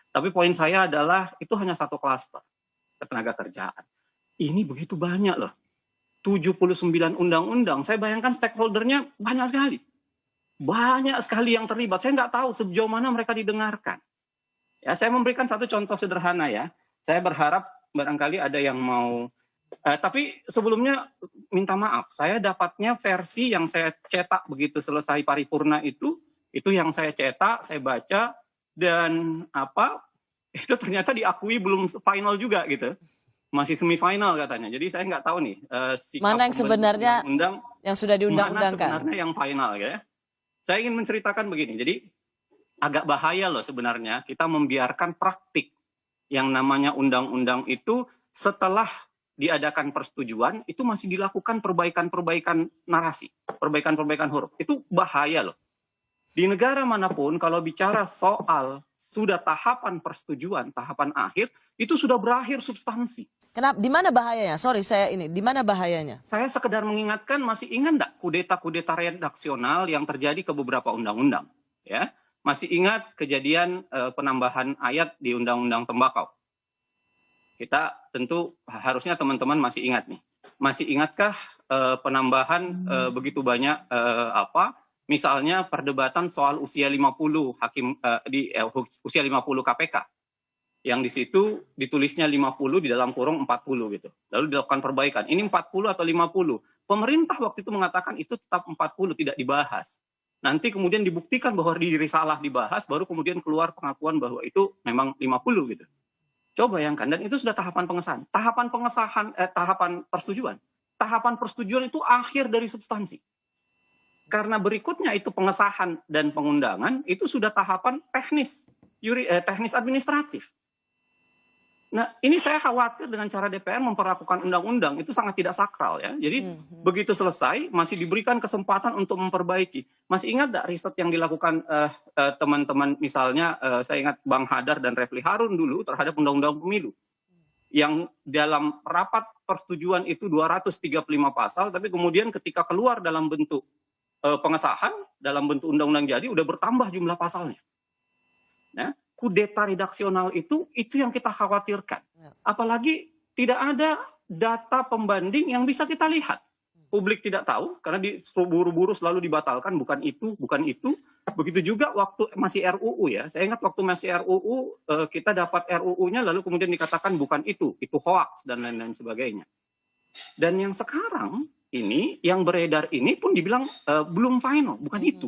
Tapi poin saya adalah itu hanya satu klaster ketenaga kerjaan. Ini begitu banyak loh. 79 undang-undang. Saya bayangkan stakeholdernya banyak sekali. Banyak sekali yang terlibat. Saya nggak tahu sejauh mana mereka didengarkan. Ya, saya memberikan satu contoh sederhana ya. Saya berharap barangkali ada yang mau. Tapi sebelumnya minta maaf. Saya dapatnya versi yang saya cetak begitu selesai paripurna itu yang saya cetak, saya baca dan itu ternyata diakui belum final juga gitu. Masih semifinal katanya. Jadi saya nggak tahu nih mana yang sebenarnya undang-undang yang sudah diundang-undangkan. Mana sebenarnya yang final ya. Saya ingin menceritakan begini. Jadi agak bahaya loh sebenarnya kita membiarkan praktik yang namanya undang-undang itu setelah diadakan persetujuan itu masih dilakukan perbaikan-perbaikan narasi, perbaikan-perbaikan huruf. Itu bahaya loh. Di negara manapun kalau bicara soal sudah tahapan persetujuan, tahapan akhir, itu sudah berakhir substansi. Kenapa? Di mana bahayanya? Sorry, di mana bahayanya? Saya sekedar mengingatkan, masih ingat nggak kudeta-kudeta redaksional yang terjadi ke beberapa undang-undang? Ya, masih ingat kejadian penambahan ayat di Undang-Undang Tembakau? Kita tentu harusnya teman-teman masih ingat nih. Masih ingatkah penambahan begitu banyak misalnya perdebatan soal usia 50 hakim usia 50 KPK. Yang di situ ditulisnya 50 di dalam kurung 40 gitu. Lalu dilakukan perbaikan. Ini 40 atau 50. Pemerintah waktu itu mengatakan itu tetap 40, tidak dibahas. Nanti kemudian dibuktikan bahwa diri salah dibahas, baru kemudian keluar pengakuan bahwa itu memang 50 gitu. Coba bayangkan, dan itu sudah tahapan pengesahan. Tahapan persetujuan. Tahapan persetujuan itu akhir dari substansi. Karena berikutnya itu pengesahan dan pengundangan, itu sudah tahapan teknis administratif. Nah, ini saya khawatir dengan cara DPR memperlakukan undang-undang, itu sangat tidak sakral ya. Jadi begitu selesai, masih diberikan kesempatan untuk memperbaiki. Masih ingat nggak riset yang dilakukan teman-teman, misalnya saya ingat Bang Hadar dan Refli Harun dulu terhadap undang-undang pemilu. Yang dalam rapat persetujuan itu 235 pasal, tapi kemudian ketika keluar dalam bentuk pengesahan, dalam bentuk undang-undang jadi, udah bertambah jumlah pasalnya. Nah, kudeta redaksional itu yang kita khawatirkan. Apalagi tidak ada data pembanding yang bisa kita lihat. Publik tidak tahu, karena buru-buru selalu dibatalkan, bukan itu. Begitu juga waktu masih RUU ya. Saya ingat waktu masih RUU, kita dapat RUU-nya, lalu kemudian dikatakan bukan itu hoax, dan lain-lain sebagainya. Dan yang sekarang ini, yang beredar ini pun dibilang belum final, bukan itu.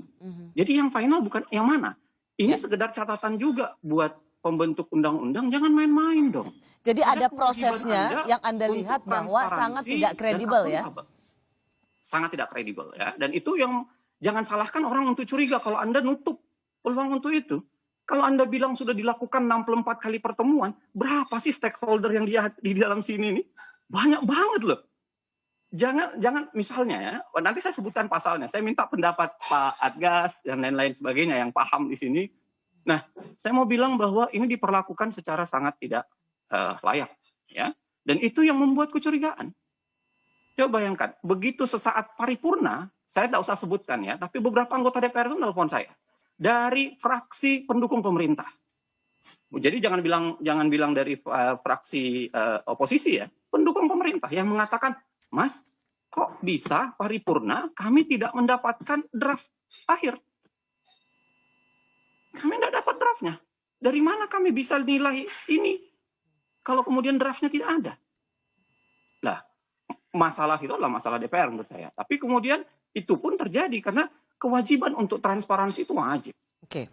Jadi yang final bukan yang mana? Ini sekedar catatan juga buat pembentuk undang-undang, jangan main-main dong. Jadi ada prosesnya yang Anda lihat bahwa sangat tidak kredibel ya? Sangat tidak kredibel ya. Dan itu yang jangan salahkan orang untuk curiga kalau Anda nutup peluang untuk itu. Kalau Anda bilang sudah dilakukan 64 kali pertemuan, berapa sih stakeholder yang di dalam sini nih? Banyak banget loh. Jangan misalnya ya, nanti saya sebutkan pasalnya. Saya minta pendapat Pak Adgas dan lain-lain sebagainya yang paham di sini. Nah, saya mau bilang bahwa ini diperlakukan secara sangat tidak layak, ya. Dan itu yang membuat kecurigaan. Coba bayangkan, begitu sesaat paripurna, saya tidak usah sebutkan ya, tapi beberapa anggota DPR itu menelpon saya dari fraksi pendukung pemerintah. Jadi jangan bilang dari fraksi oposisi ya, pendukung pemerintah yang mengatakan, Mas, kok bisa paripurna kami tidak mendapatkan draft akhir? Kami tidak dapat draftnya. Dari mana kami bisa nilai ini kalau kemudian draftnya tidak ada? Lah, masalah itu adalah masalah DPR menurut saya. Tapi kemudian itu pun terjadi karena kewajiban untuk transparansi itu wajib. Oke.